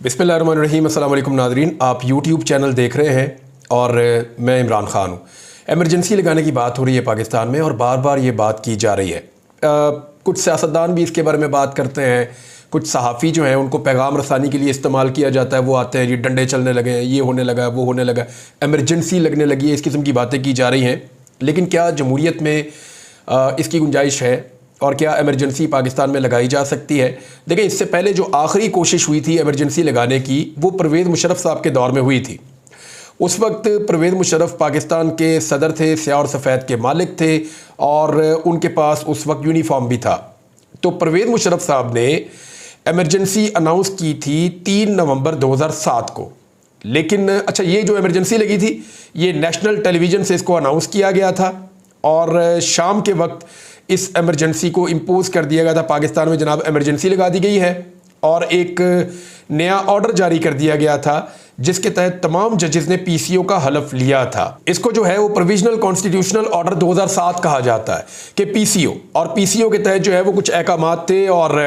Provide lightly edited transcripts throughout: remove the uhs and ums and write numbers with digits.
बिस्मिल्लाहिर्रहमानिर्रहीम। अस्सलाम वालेकुम नाज़रीन, आप यूट्यूब चैनल देख रहे हैं और मैं इमरान ख़ान हूँ। एमरजेंसी लगाने की बात हो रही है पाकिस्तान में और बार बार ये बात की जा रही है। कुछ सियासतदान भी इसके बारे में बात करते हैं, कुछ सहाफ़ी जो हैं उनको पैगाम रसानी के लिए इस्तेमाल किया जाता है। वो आते हैं, ये डंडे चलने लगे हैं, ये होने लगा है, वो होने लगा, एमरजेंसी लगने लगी है, इस किस्म की बातें की जा रही हैं। लेकिन क्या जमहूरियत में इसकी गुंजाइश है और क्या एमरजेंसी पाकिस्तान में लगाई जा सकती है? देखिए, इससे पहले जो आखिरी कोशिश हुई थी एमरजेंसी लगाने की, वो परवेज़ मुशर्रफ साहब के दौर में हुई थी। उस वक्त परवेज़ मुशर्रफ पाकिस्तान के सदर थे, स्याह और सफ़ेद के मालिक थे और उनके पास उस वक्त यूनिफॉर्म भी था। तो परवेज़ मुशर्रफ साहब ने एमरजेंसी अनाउंस की थी 3 नवंबर 2007 को। लेकिन अच्छा, ये जो एमरजेंसी लगी थी ये नेशनल टेलीविज़न से इसको अनाउंस किया गया था और शाम के वक्त इस एमरजेंसी को इम्पोज कर दिया गया था। पाकिस्तान में जनाब एमरजेंसी लगा दी गई है और एक नया ऑर्डर जारी कर दिया गया था जिसके तहत तमाम जजेस ने पीसीओ का हलफ लिया था। इसको जो है वो प्रोविजनल कॉन्स्टिट्यूशनल ऑर्डर 2007 कहा जाता है कि पीसीओ, और पीसीओ के तहत जो है वो कुछ अहकामात थे और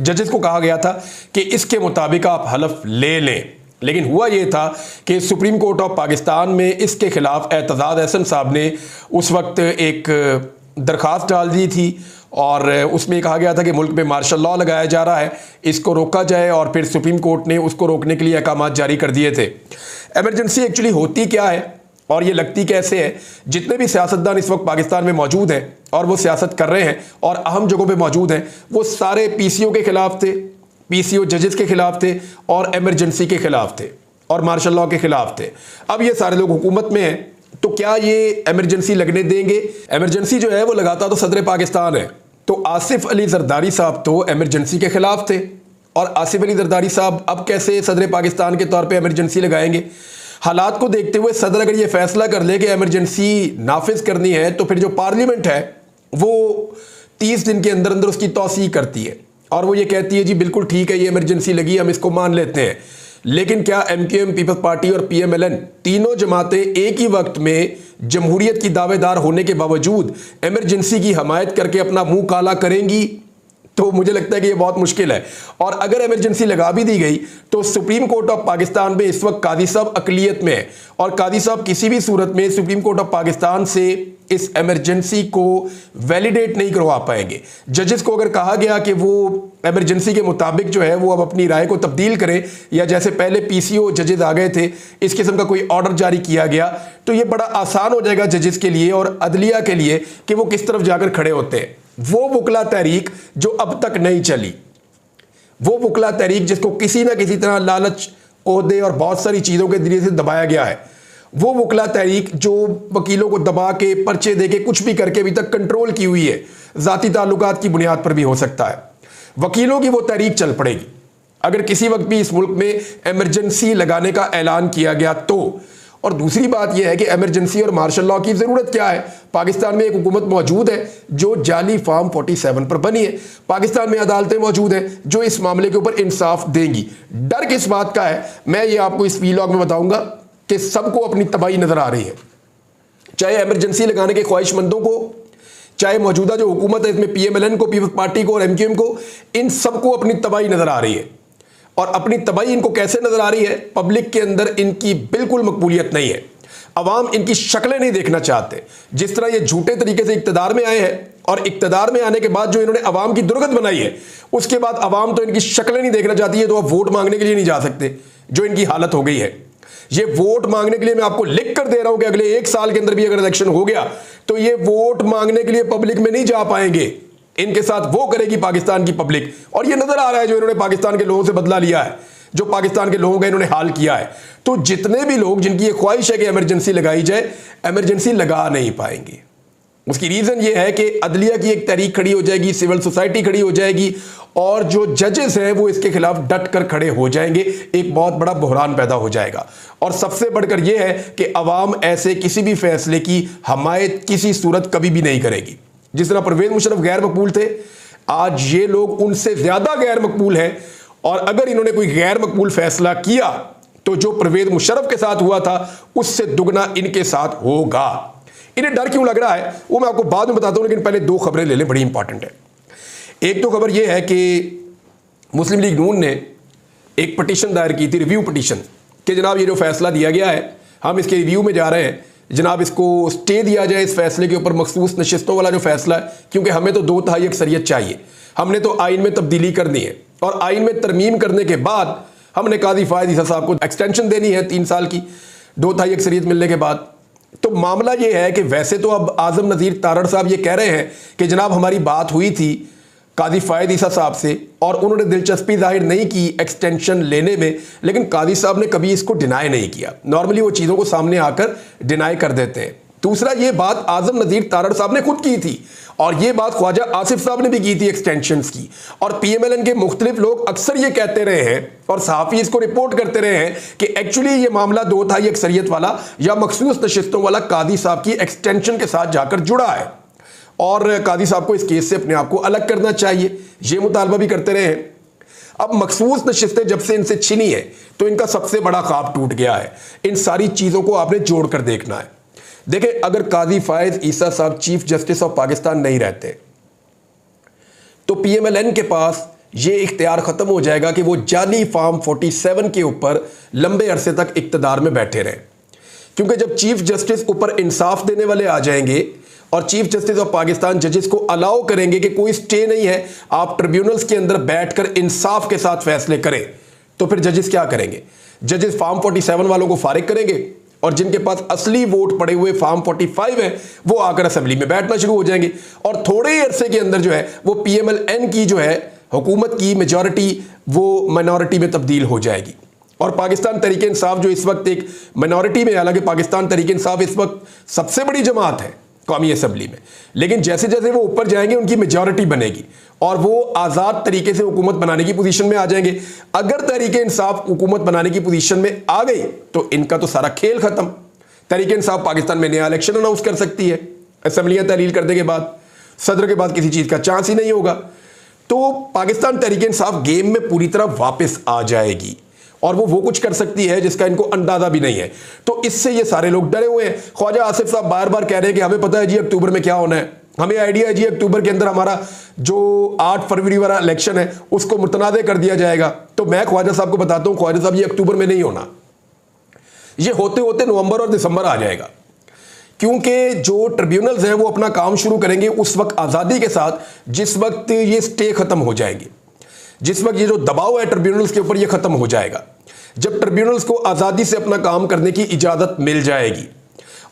जजेस को कहा गया था कि इसके मुताबिक आप हलफ ले लें। लेकिन हुआ ये था कि सुप्रीम कोर्ट ऑफ पाकिस्तान में इसके खिलाफ एतजाज़ अहसन साहब ने उस वक्त एक दरख्वास्त डाल दी थी और उसमें कहा गया था कि मुल्क में मार्शल लॉ लगाया जा रहा है, इसको रोका जाए, और फिर सुप्रीम कोर्ट ने उसको रोकने के लिए अहकाम जारी कर दिए थे। एमरजेंसी एक्चुअली होती क्या है और ये लगती कैसे है? जितने भी सियासतदान इस वक्त पाकिस्तान में मौजूद हैं और वो सियासत कर रहे हैं और अहम जगहों पर मौजूद हैं, वो सारे पीसीओ के खिलाफ थे, पीसीओ जजेस के खिलाफ थे और एमरजेंसी के खिलाफ थे और मार्शल लॉ के खिलाफ थे। अब ये सारे लोग हुकूमत में हैं, तो क्या ये एमरजेंसी लगने देंगे? एमरजेंसी जो है वो लगाता तो सदर पाकिस्तान है। तो आसिफ अली जरदारी साहब तो एमरजेंसी के खिलाफ थे और आसिफ अली जरदारी साहब अब कैसे सदर पाकिस्तान के तौर पे एमरजेंसी लगाएंगे? हालात को देखते हुए सदर अगर ये फैसला कर ले कि एमरजेंसी नाफिज करनी है तो फिर जो पार्लियामेंट है वो 30 दिन के अंदर अंदर उसकी तौसीह करती है और वो ये कहती है जी बिल्कुल ठीक है, ये एमरजेंसी लगी, हम इसको मान लेते हैं। लेकिन क्या एमक्यूएम, पीपल्स पार्टी और पीएमएलएन तीनों जमातें एक ही वक्त में जमहूरियत की दावेदार होने के बावजूद एमरजेंसी की हमायत करके अपना मुंह काला करेंगी? तो मुझे लगता है कि ये बहुत मुश्किल है। और अगर एमरजेंसी लगा भी दी गई तो सुप्रीम कोर्ट ऑफ पाकिस्तान में इस वक्त कादी साहब अकलियत में है और कादी साहब किसी भी सूरत में सुप्रीम कोर्ट ऑफ पाकिस्तान से इस एमरजेंसी को वैलिडेट नहीं करवा पाएंगे। जजेस को अगर कहा गया कि वो एमरजेंसी के मुताबिक जो है वो अब अपनी राय को तब्दील करें, या जैसे पहले पीसीओ जजेस आ गए थे इस किस्म का कोई ऑर्डर जारी किया गया, तो ये बड़ा आसान हो जाएगा जजेस के लिए और अदलिया के लिए कि वो किस तरफ जाकर खड़े होते हैं। वो वकला तहरीक जो अब तक नहीं चली, वो वकला तहरीक जिसको किसी ना किसी तरह लालच, ओहदे और बहुत सारी चीज़ों के जरिए से दबाया गया है, वो वकला तहरीक जो वकीलों को दबा के, पर्चे दे के, कुछ भी करके अभी तक कंट्रोल की हुई है, ज़ाती ताल्लुकात की बुनियाद पर भी हो सकता है, वकीलों की वो तहरीक चल पड़ेगी अगर किसी वक्त भी इस मुल्क में एमरजेंसी लगाने का ऐलान किया गया तो। और दूसरी बात यह है कि एमरजेंसी और मार्शल लॉ की ज़रूरत क्या है? पाकिस्तान में एक हुकूमत मौजूद है जो जाली फॉर्म 47 पर बनी है। पाकिस्तान में अदालतें मौजूद हैं जो इस मामले के ऊपर इंसाफ देंगी। डर किस बात का है मैं ये आपको इस वीलॉग में बताऊंगा कि सबको अपनी तबाही नज़र आ रही है, चाहे एमरजेंसी लगाने के ख्वाहिशमंदों को, चाहे मौजूदा जो हुकूमत है इसमें पीएमएलएन को, पीपल्स पार्टी को और एमक्यूएम को, इन सबको अपनी तबाही नज़र आ रही है। और अपनी तबाही इनको कैसे नजर आ रही है? पब्लिक के अंदर इनकी बिल्कुल मकबूलियत नहीं है, अवाम इनकी शक्लें नहीं देखना चाहते। जिस तरह ये झूठे तरीके से इक्तदार में आए हैं और इक्तदार में आने के बाद जो इन्होंने अवाम की दुर्गत बनाई है, उसके बाद अवाम तो इनकी शक्लें नहीं देखना चाहती है, तो अब वोट मांगने के लिए नहीं जा सकते, जो इनकी हालत हो गई है। ये वोट मांगने के लिए मैं आपको लिख कर दे रहा हूं कि अगले 1 साल के अंदर भी अगर इलेक्शन हो गया तो ये वोट मांगने के लिए पब्लिक में नहीं जा पाएंगे। इनके साथ वो करेगी पाकिस्तान की पब्लिक, और ये नजर आ रहा है जो इन्होंने पाकिस्तान के लोगों से बदला लिया है, जो पाकिस्तान के लोगों का इन्होंने हाल किया है। तो जितने भी लोग जिनकी ये ख्वाहिश है कि एमरजेंसी लगाई जाए, एमरजेंसी लगा नहीं पाएंगे। उसकी रीजन ये है कि अदलिया की एक तहरीक खड़ी हो जाएगी, सिविल सोसाइटी खड़ी हो जाएगी और जो जजेस हैं वो इसके खिलाफ डट कर खड़े हो जाएंगे। एक बहुत बड़ा बहरान पैदा हो जाएगा और सबसे बढ़कर यह है कि अवाम ऐसे किसी भी फैसले की हमायत किसी सूरत कभी भी नहीं करेगी। जिस तरह परवेज़ मुशर्रफ गैर मकबूल थे, आज ये लोग उनसे ज्यादा गैर मकबूल हैं और अगर इन्होंने कोई गैर मकबूल फैसला किया तो जो परवेज़ मुशर्रफ के साथ हुआ था उससे दुगना इनके साथ होगा। इन्हें डर क्यों लग रहा है वो मैं आपको बाद में बताता हूं, लेकिन पहले 2 खबरें ले लें, बड़ी इंपॉर्टेंट है। एक तो खबर यह है कि मुस्लिम लीग नून ने एक पटिशन दायर की थी, रिव्यू पटिशन, कि जनाब ये जो फैसला दिया गया है हम इसके रिव्यू में जा रहे हैं, जनाब इसको स्टे दिया जाए इस फैसले के ऊपर, मखसूस नशिस्तों वाला जो फैसला है, क्योंकि हमें तो 2/3 अक्सरियत चाहिए, हमने तो आइन में तब्दीली करनी है और आइन में तरमीम करने के बाद हमने काजी फायद ईसा साहब को एक्सटेंशन देनी है 3 साल की 2/3 अक्सरियत मिलने के बाद। तो मामला ये है कि वैसे तो अब आज़म नज़ीर तारड़ साहब ये कह रहे हैं कि जनाब हमारी बात हुई थी काजी फायद ईसा साहब से और उन्होंने दिलचस्पी जाहिर नहीं की एक्सटेंशन लेने में, लेकिन काजी साहब ने कभी इसको डिनाई नहीं किया। नॉर्मली वो चीज़ों को सामने आकर डिनाई कर देते हैं। दूसरा, ये बात आज़म नज़ीर तारड़ साहब ने खुद की थी और ये बात ख्वाजा आसिफ साहब ने भी की थी एक्सटेंशंस की, और PMLN के मुख्तलिफ लोग अक्सर ये कहते रहे हैं और सहाफ़ी इसको रिपोर्ट करते रहे हैं कि एक्चुअली ये मामला 2/3 अक्सरियत वाला या मखसूस नशिस्तों वाला काजी साहब की एक्सटेंशन के साथ जाकर जुड़ा है और काजी साहब को इस केस से अपने आप को अलग करना चाहिए, ये मुतालबा भी करते रहे हैं। अब मखसूस नशिस्तें जब से इनसे छिनी है तो इनका सबसे बड़ा ख्वाब टूट गया है। इन सारी चीज़ों को आपने जोड़ कर देखना है। देखें, अगर काजी फायद ईसा साहब चीफ जस्टिस ऑफ पाकिस्तान नहीं रहते तो PMLN के पास ये इख्तियार ख़त्म हो जाएगा कि वो जाली फॉर्म 47 के ऊपर लंबे अरसे तक इक़्तिदार में बैठे रहें, क्योंकि जब चीफ जस्टिस ऊपर इंसाफ देने वाले आ जाएंगे और चीफ जस्टिस ऑफ पाकिस्तान जजेस को अलाउ करेंगे कि कोई स्टे नहीं है, आप ट्रिब्यूनल्स के अंदर बैठकर इंसाफ के साथ फैसले करें, तो फिर जजेस क्या करेंगे? जजेस फॉर्म 47 वालों को फारिग करेंगे और जिनके पास असली वोट पड़े हुए फॉर्म 45 है वो आकर असेंबली में बैठना शुरू हो जाएंगे और थोड़े ही अरसे के अंदर जो है वो PMLN की जो है हुकूमत की मेजॉरिटी वो माइनॉरिटी में तब्दील हो जाएगी और पाकिस्तान तहरीक इंसाफ जो इस वक्त एक माइनॉरिटी में, हालांकि पाकिस्तान तहरीक इंसाफ इस वक्त सबसे बड़ी जमात है कौमी असम्बली में, लेकिन जैसे जैसे वो ऊपर जाएंगे उनकी मेजॉरिटी बनेगी और वो आज़ाद तरीके से हुकूमत बनाने की पोजीशन में आ जाएंगे। अगर तहरीक इंसाफ हुकूमत बनाने की पोजीशन में आ गई तो इनका तो सारा खेल खत्म। तहरीक इंसाफ पाकिस्तान में नया इलेक्शन अनाउंस कर सकती है असम्बलियाँ तहलील करने के बाद, सदर के बाद किसी चीज़ का चांस ही नहीं होगा, तो पाकिस्तान तहरीक इंसाफ गेम में पूरी तरह वापस आ जाएगी और वो कुछ कर सकती है जिसका इनको अंदाजा भी नहीं है। तो इससे ये सारे लोग डरे हुए हैं। ख्वाजा आसिफ साहब बार बार कह रहे हैं कि हमें पता है जी अक्टूबर में क्या होना है, हमें आइडिया है जी अक्टूबर के अंदर हमारा जो 8 फरवरी वाला इलेक्शन है उसको मुतनाज़ कर दिया जाएगा। तो मैं ख्वाजा साहब को बताता हूँ, ख्वाजा साहब ये अक्टूबर में नहीं होना, ये होते होते नवंबर और दिसंबर आ जाएगा, क्योंकि जो ट्रिब्यूनल्स हैं वो अपना काम शुरू करेंगे उस वक्त आज़ादी के साथ जिस वक्त ये स्टे खत्म हो जाएगी, जिस वक्त ये जो दबाव है ट्रिब्यूनल्स के ऊपर ये खत्म हो जाएगा, जब ट्रिब्यूनल्स को आज़ादी से अपना काम करने की इजाज़त मिल जाएगी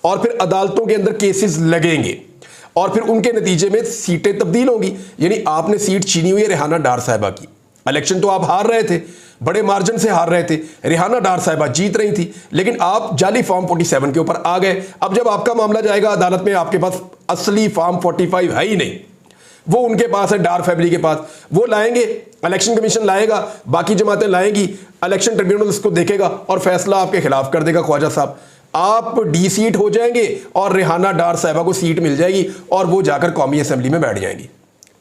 और फिर अदालतों के अंदर केसेस लगेंगे और फिर उनके नतीजे में सीटें तब्दील होंगी। यानी आपने सीट छीनी हुई है रेहाना डार साहिबा की, इलेक्शन तो आप हार रहे थे, बड़े मार्जिन से हार रहे थे, रेहाना डार साहिबा जीत रही थी, लेकिन आप जाली फॉर्म 47 के ऊपर आ गए। अब जब आपका मामला जाएगा अदालत में, आपके पास असली फॉर्म 45 है ही नहीं, वो उनके पास है, डार फैमिली के पास, वो लाएंगे, इलेक्शन कमीशन लाएगा, बाकी जमातें लाएंगी, इलेक्शन ट्रिब्यूनल उसको देखेगा और फैसला आपके खिलाफ कर देगा। ख्वाजा साहब आप डी सीट हो जाएंगे और रेहाना डार साहिबा को सीट मिल जाएगी और वो जाकर कौमी असेंबली में बैठ जाएंगी।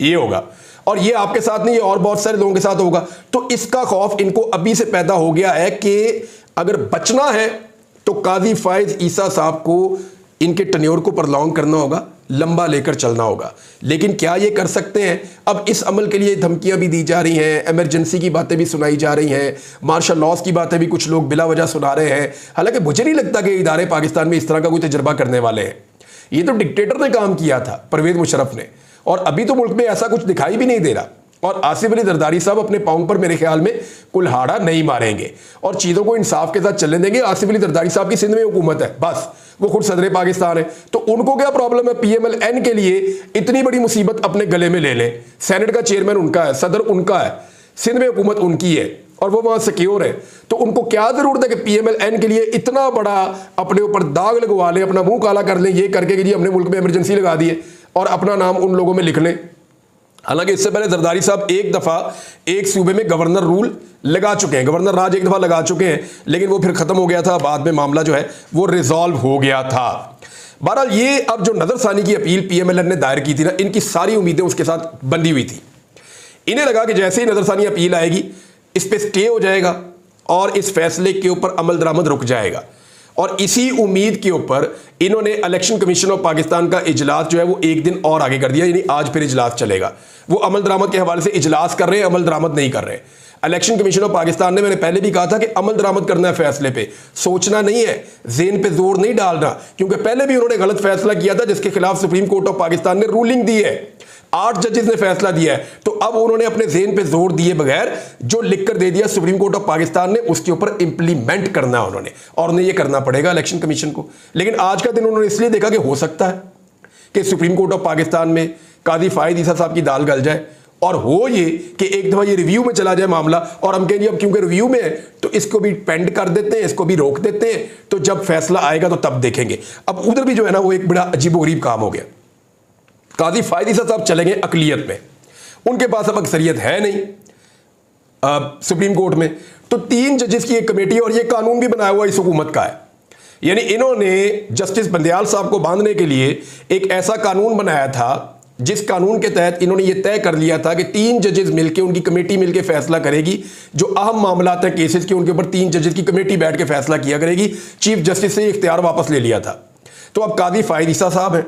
ये होगा और ये आपके साथ नहीं, ये और बहुत सारे लोगों के साथ होगा। तो इसका खौफ इनको अभी से पैदा हो गया है कि अगर बचना है तो काजी फायद ईसा साहब को इनके टन्योर को प्रलॉन्ग करना होगा, लंबा लेकर चलना होगा। लेकिन क्या ये कर सकते हैं? अब इस अमल के लिए धमकियां भी दी जा रही हैं, इमरजेंसी की बातें भी सुनाई जा रही हैं, मार्शल लॉस की बातें भी कुछ लोग बिला वजह सुना रहे हैं। हालांकि मुझे नहीं लगता कि इदारे पाकिस्तान में इस तरह का कोई तजर्बा करने वाले हैं। ये तो डिक्टेटर ने काम किया था, परवेज मुशर्रफ ने, और अभी तो मुल्क में ऐसा कुछ दिखाई भी नहीं दे रहा। और आसिफ अली जरदारी साहब अपने पाँव पर मेरे ख्याल में कुल्हाड़ा नहीं मारेंगे और चीज़ों को इंसाफ के साथ चलने देंगे। आसिफ अली जरदारी साहब की सिंध में हुकूमत है, बस वो खुद सदर पाकिस्तान है, तो उनको क्या प्रॉब्लम है PMLN के लिए इतनी बड़ी मुसीबत अपने गले में ले लें? सेनेट का चेयरमैन उनका है, सदर उनका है, सिंध में हुकूमत उनकी है और वो वहाँ सिक्योर है, तो उनको क्या ज़रूरत है कि PMLN के लिए इतना बड़ा अपने ऊपर दाग लगवा लें, अपना मुंह काला कर लें ये करके कि जी हमने मुल्क में इमरजेंसी लगा दी है और अपना नाम उन लोगों में लिख लें। हालांकि इससे पहले जरदारी साहब एक दफ़ा एक सूबे में गवर्नर रूल लगा चुके हैं, गवर्नर राज एक दफ़ा लगा चुके हैं, लेकिन वो फिर ख़त्म हो गया था, बाद में मामला जो है वो रिजॉल्व हो गया था। बहरहाल ये अब जो नज़रसानी की अपील PMLN ने दायर की थी ना, इनकी सारी उम्मीदें उसके साथ बंधी हुई थी। इन्हें लगा कि जैसे ही नज़रसानी अपील आएगी इस पर स्टे हो जाएगा और इस फैसले के ऊपर अमल दरामद रुक जाएगा, और इसी उम्मीद के ऊपर इन्होंने इलेक्शन कमीशन ऑफ पाकिस्तान का इजलास जो है वो एक दिन और आगे कर दिया। यानी आज फिर इजलास चलेगा, वो अमल दरामद के हवाले से इजलास कर रहे हैं, अमल दरामद नहीं कर रहे। इलेक्शन कमीशन ऑफ पाकिस्तान ने, मैंने पहले भी कहा था कि अमल दरामद करना है फैसले पे, सोचना नहीं है, ज़ेन पे जोर नहीं डालना, क्योंकि पहले भी उन्होंने गलत फैसला किया था जिसके खिलाफ सुप्रीम कोर्ट ऑफ पाकिस्तान ने रूलिंग दी है। 8 जजेस ने फैसला दिया है, तो अब उन्होंने अपने ज़ेन पे जोर दिए बगैर जो लिख कर दे दिया सुप्रीम कोर्ट ऑफ पाकिस्तान ने, उसके ऊपर इंप्लीमेंट करना है उन्होंने, और उन्हें यह करना पड़ेगा इलेक्शन कमीशन को। लेकिन आज का दिन उन्होंने इसलिए देखा कि हो सकता है कि सुप्रीम कोर्ट ऑफ पाकिस्तान में कादी फायद ईसा साहब की दाल गल जाए, और हो ये कि एक दफा ये रिव्यू में चला जाए मामला, और हम कहेंगे अब क्योंकि रिव्यू में है तो इसको भी पेंड कर देते हैं, इसको भी रोक देते हैं, तो जब फैसला आएगा तो तब देखेंगे। अब उधर भी जो है ना वो एक बड़ा अजीबोगरीब काम हो गया। कादी फायद ईसा साहब चले गए अकलियत में, उनके पास अब अक्सरियत है नहीं सुप्रीम कोर्ट में, तो 3 जजेस की एक कमेटी, और ये कानून भी बनाया हुआ इस हुकूमत का है, यानी इन्होंने जस्टिस बंदयाल साहब को बांधने के लिए एक ऐसा कानून बनाया था जिस कानून के तहत इन्होंने ये तय कर लिया था कि 3 जजेस मिलकर, उनकी कमेटी मिलकर फैसला करेगी, जो अहम मामलात हैं केसेस के, उनके ऊपर 3 जजेस की कमेटी बैठ के फैसला किया करेगी। चीफ जस्टिस से इख्तियार वापस ले लिया था। तो अब कादी फायद ईसा साहब हैं,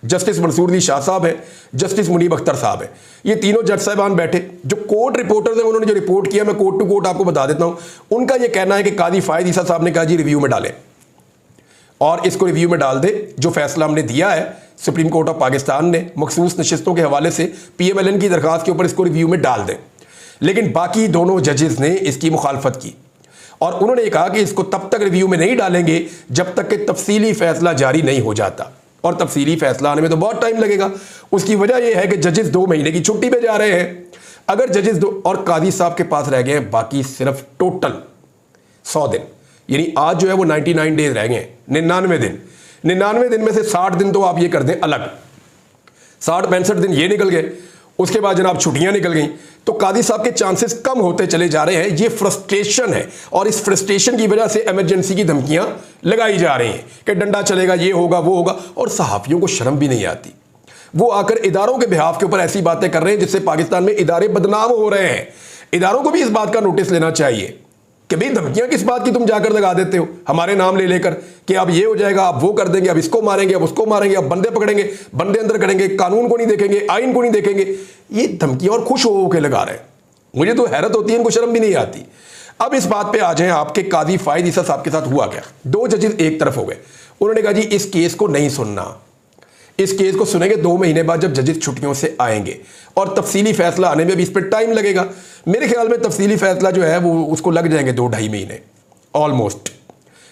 जस्टिस मंसूर दी शाह साहब हैं, जस्टिस मुनीब अख्तर साहब हैं, ये तीनों जज साहबान बैठे। जो कोर्ट रिपोर्टर्स हैं उन्होंने जो रिपोर्ट किया, मैं कोर्ट टू कोर्ट आपको बता देता हूं। उनका यह कहना है कि कादी फायद ईसा साहब ने कहा जी रिव्यू में डालें, और इसको रिव्यू में डाल दे। जो फैसला हमने दिया है सुप्रीम कोर्ट ऑफ पाकिस्तान ने मखसूस नशिस्तों के हवाले से PMLN की दरखास्त के ऊपर, इसको रिव्यू में डाल दें। लेकिन बाकी दोनों जजेस ने इसकी मुखालफत की, और उन्होंने कहा कि इसको तब तक रिव्यू में नहीं डालेंगे जब तक कि तफसीली फैसला जारी नहीं हो जाता, और तफसीली फैसला आने में तो बहुत टाइम लगेगा। उसकी वजह यह है कि जजेस 2 महीने की छुट्टी पे जा रहे हैं। अगर जजेस 2 और कादी साहब के पास रह गए हैं बाकी सिर्फ टोटल 100 दिन, यानी आज जो है वो 99 डेज रह गए, 99 दिन। 99 दिन में से 60 दिन तो आप ये कर दें अलग, 60-65 दिन ये निकल गए, उसके बाद जनाब छुट्टियां निकल गई, तो कादी साहब के चांसेस कम होते चले जा रहे हैं। ये फ्रस्ट्रेशन है, और इस फ्रस्ट्रेशन की वजह से इमरजेंसी की धमकियां लगाई जा रही हैं कि डंडा चलेगा, ये होगा, वो होगा। और सहाफ़ियों को शर्म भी नहीं आती, वो आकर इदारों के बिहाफ के ऊपर ऐसी बातें कर रहे हैं जिससे पाकिस्तान में इदारे बदनाम हो रहे हैं। इदारों को भी इस बात का नोटिस लेना चाहिए कि भाई धमकियां किस बात की तुम जाकर लगा देते हो हमारे नाम ले लेकर, कि अब ये हो जाएगा, अब वो कर देंगे, अब इसको मारेंगे, अब उसको मारेंगे, अब बंदे पकड़ेंगे, बंदे अंदर करेंगे, कानून को नहीं देखेंगे, आइन को नहीं देखेंगे। ये धमकियां और खुश हो के लगा रहे हैं। मुझे तो हैरत होती है, इनको शर्म भी नहीं आती। अब इस बात पे आ जाए आपके कादी फायद ईसा साहब के साथ हुआ क्या। 2 जजेस एक तरफ हो गए, उन्होंने कहा जी इस केस को नहीं सुनना, इस केस को सुनेंगे 2 महीने बाद जब जजेस छुट्टियों से आएंगे, और तफसीली फैसला आने में भी इस पर टाइम लगेगा। मेरे ख्याल में तफसीली फैसला जो है वो उसको लग जाएंगे 2-2.5 महीने, ऑलमोस्ट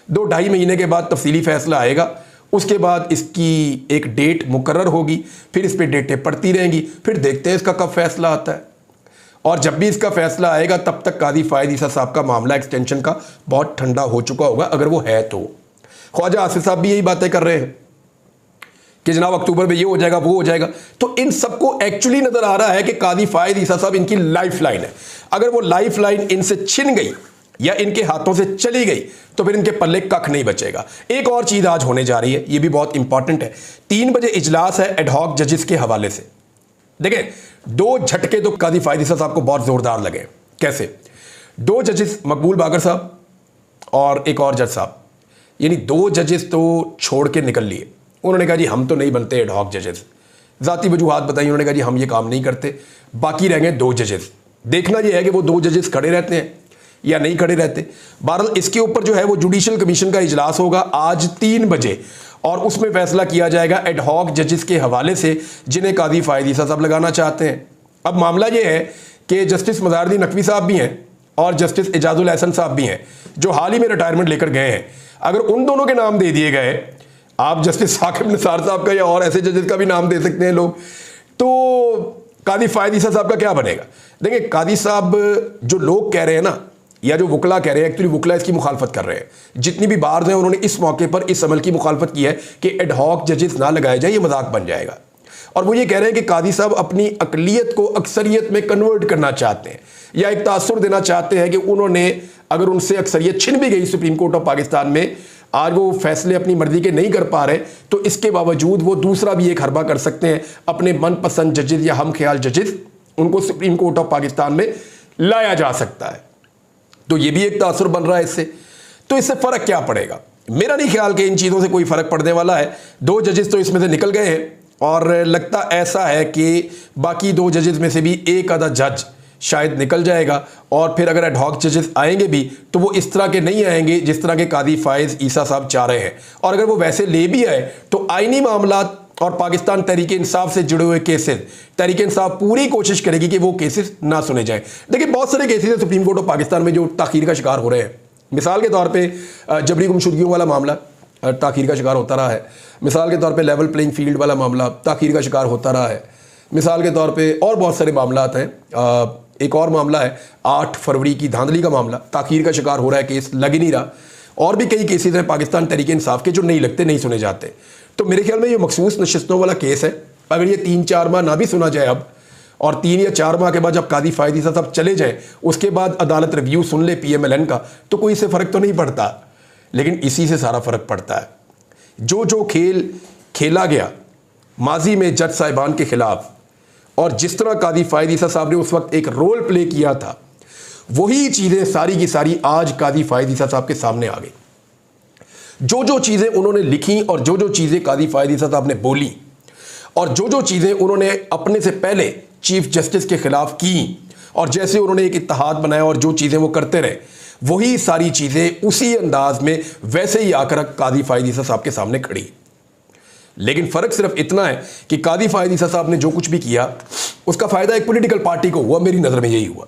2-2.5 महीने के बाद तफसीली फैसला आएगा। उसके बाद इसकी एक डेट मुकर्रर होगी, फिर इस पर डेटें पड़ती रहेंगी, फिर देखते हैं इसका कब फैसला आता है। और जब भी इसका फैसला आएगा तब तक कादी फायद ईसा साहब का मामला एक्सटेंशन का बहुत ठंडा हो चुका होगा, अगर वो है तो। ख्वाजा आसिफ साहब भी यही बातें कर रहे हैं कि जनाब अक्टूबर में ये हो जाएगा, वो हो जाएगा। तो इन सबको एक्चुअली नजर आ रहा है कि कादी फायद ईसा साहब इनकी लाइफ लाइन है। अगर वो लाइफ लाइन इनसे छिन गई या इनके हाथों से चली गई तो फिर इनके पल्ले कख नहीं बचेगा। एक और चीज आज होने जा रही है, ये भी बहुत इंपॉर्टेंट है। 3 बजे इजलास है एडहॉक जजेस के हवाले से। देखें 2 झटके तो कादी फायद ईसा साहब को बहुत जोरदार लगे। कैसे? 2 जजेस मकबूल बाकर साहब और एक और जज साहब, यानी 2 जजेस तो छोड़ के निकल लिए। उन्होंने कहा जी हम तो नहीं बनते एडहॉक जजेस, ज़ाती वजूहात बताई, उन्होंने कहा जी हम ये काम नहीं करते। बाकी रह गए 2 जजेस। देखना यह है कि वो 2 जजेस खड़े रहते हैं या नहीं खड़े रहते। बहरहाल इसके ऊपर जो है वो जुडिशल कमीशन का इजलास होगा आज 3 बजे, और उसमें फैसला किया जाएगा एडहॉक जजेस के हवाले से जिन्हें कादी फायद ईसा साहब लगाना चाहते हैं। अब मामला ये है कि जस्टिस मज़ारुद्दीन नकवी साहब भी हैं और जस्टिस एजाजुल एहसन साहब भी हैं, जो हाल ही में रिटायरमेंट लेकर गए हैं। अगर उन दोनों के नाम दे दिए गए, आप जस्टिस साकिब निसार साहब का या और ऐसे जजेस का भी नाम दे सकते हैं लोग, तो कादी फायद ईसा साहब का क्या बनेगा? देखिए कादी साहब, जो लोग कह रहे हैं ना, या जो वकला कह रहे हैं, एक्चुअली वकला इसकी मुखालफत कर रहे हैं। जितनी भी बार हैं उन्होंने इस मौके पर इस अमल की मुखालफत की है कि एडहॉक जजेस ना लगाए जाए, ये मजाक बन जाएगा। और वो ये कह रहे हैं कि कादी साहब अपनी अकलियत को अक्सरियत में कन्वर्ट करना चाहते हैं, या एक तासुर देना चाहते हैं कि उन्होंने, अगर उनसे अक्सरियत छिन भी गई सुप्रीम कोर्ट ऑफ पाकिस्तान में, आज वो फैसले अपनी मर्जी के नहीं कर पा रहे, तो इसके बावजूद वो दूसरा भी एक हरबा कर सकते हैं, अपने मनपसंद जजेस या हम ख्याल जजेस, उनको सुप्रीम कोर्ट ऑफ पाकिस्तान में लाया जा सकता है। तो ये भी एक तासुर बन रहा है इससे। तो इससे फ़र्क क्या पड़ेगा? मेरा नहीं ख्याल कि इन चीज़ों से कोई फ़र्क पड़ने वाला है। 2 जजेस तो इसमें से निकल गए हैं, और लगता ऐसा है कि बाकी 2 जजेस में से भी एक आधा जज शायद निकल जाएगा। और फिर अगर एडहॉक जजेस आएंगे भी तो वो इस तरह के नहीं आएंगे जिस तरह के कादी फायज़ ईसा साहब चाह रहे हैं। और अगर वो वैसे ले भी आए तो आईनी मामला और पाकिस्तान तहरीक इंसाफ से जुड़े हुए केसेस, तहरीक इंसाफ पूरी कोशिश करेगी कि वो केसेस ना सुने जाएं। देखिए बहुत सारे केसेस हैं सुप्रीम कोर्ट ऑफ पाकिस्तान में जो ताखीर का शिकार हो रहे हैं। मिसाल के तौर पे जबरी गुमशुदगियों वाला मामला ताखीर का शिकार होता रहा है। मिसाल के तौर पे लेवल प्लेइंग फील्ड वाला मामला ताखीर का शिकार होता रहा है। मिसाल के तौर पे और बहुत सारे मामला हैं। एक और मामला है 8 फरवरी की धांधली का मामला, ताखीर का शिकार हो रहा है, केस लग ही नहीं रहा। और भी कई केसेस हैं पाकिस्तान तहरीक इंसाफ के जो नहीं लगते, नहीं सुने जाते। तो मेरे ख्याल में ये मखसूस नशिस्तों वाला केस है। अगर ये 3-4 माह ना भी सुना जाए अब, और 3 या 4 माह के बाद जब कादी फायद ईसा साहब चले जाए उसके बाद अदालत रिव्यू सुन ले PMLN का, तो कोई इससे फ़र्क तो नहीं पड़ता। लेकिन इसी से सारा फ़र्क पड़ता है। जो जो खेल खेला गया माजी में जज साहिबान के खिलाफ, और जिस तरह कादी फायद ईसा साहब ने उस वक्त एक रोल प्ले किया था, वही चीज़ें सारी की सारी आज कादी फायद ईसा साहब के सामने आ गई। जो जो चीज़ें उन्होंने लिखी और जो जो चीज़ें कादी फायद ईसा साहब ने बोली और जो जो चीज़ें उन्होंने अपने से पहले चीफ जस्टिस के खिलाफ की, और जैसे उन्होंने एक इत्तेहाद बनाया और जो चीज़ें वो करते रहे, वही सारी चीज़ें उसी अंदाज में वैसे ही आकर कादी फायद ईसा साहब के सामने खड़ी। लेकिन फ़र्क सिर्फ इतना है कि कादी फायद ईसा साहब ने जो कुछ भी किया उसका फ़ायदा एक पॉलिटिकल पार्टी को हुआ। मेरी नज़र में यही हुआ,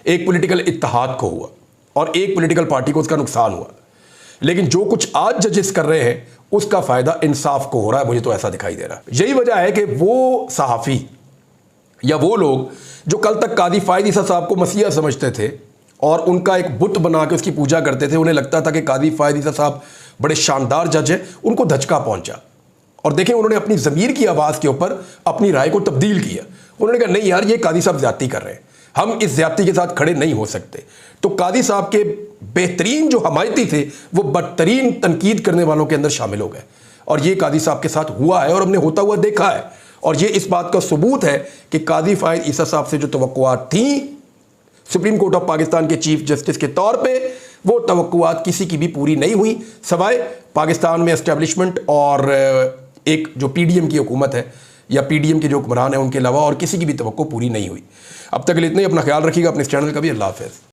एक पॉलिटिकल इत्तेहाद को हुआ और एक पॉलिटिकल पार्टी को उसका नुकसान हुआ। लेकिन जो कुछ आज जजेस कर रहे हैं उसका फ़ायदा इंसाफ को हो रहा है, मुझे तो ऐसा दिखाई दे रहा है। यही वजह है कि वो सहाफ़ी या वो लोग जो कल तक कादी फायद ईसा साहब को मसीहा समझते थे और उनका एक बुत बना के उसकी पूजा करते थे, उन्हें लगता था कि कादी फायद ईसा साहब बड़े शानदार जज हैं, उनको धचका पहुंचा। और देखें उन्होंने अपनी ज़मीर की आवाज़ के ऊपर अपनी राय को तब्दील किया। उन्होंने कहा नहीं यार, ये कादी साहब ज़्यादती कर रहे हैं, हम इस ज़्यादती के साथ खड़े नहीं हो सकते। तो कादी साहब के बेहतरीन जो हमायती थे वो बदतरीन तनकीद करने वालों के अंदर शामिल हो गए। और ये कादी साहब के साथ हुआ है और हमने होता हुआ देखा है। और ये इस बात का सबूत है कि कादी फायद ईसा साहब से जो तवक्कुआत थी सुप्रीम कोर्ट ऑफ पाकिस्तान के चीफ जस्टिस के तौर पे, वो तवक्कुआत किसी की भी पूरी नहीं हुई, सवाए पाकिस्तान में एस्टेब्लिशमेंट और एक जो PDM की हुकूमत है या PDM के जो हुक्मरान हैं उनके अलावा और किसी की भी तवक्को पूरी नहीं हुई। अब तक के लिए इतना ही। अपना ख्याल रखिएगा, अपने इस चैनल का भी। अल्लाह हाफ़िज़।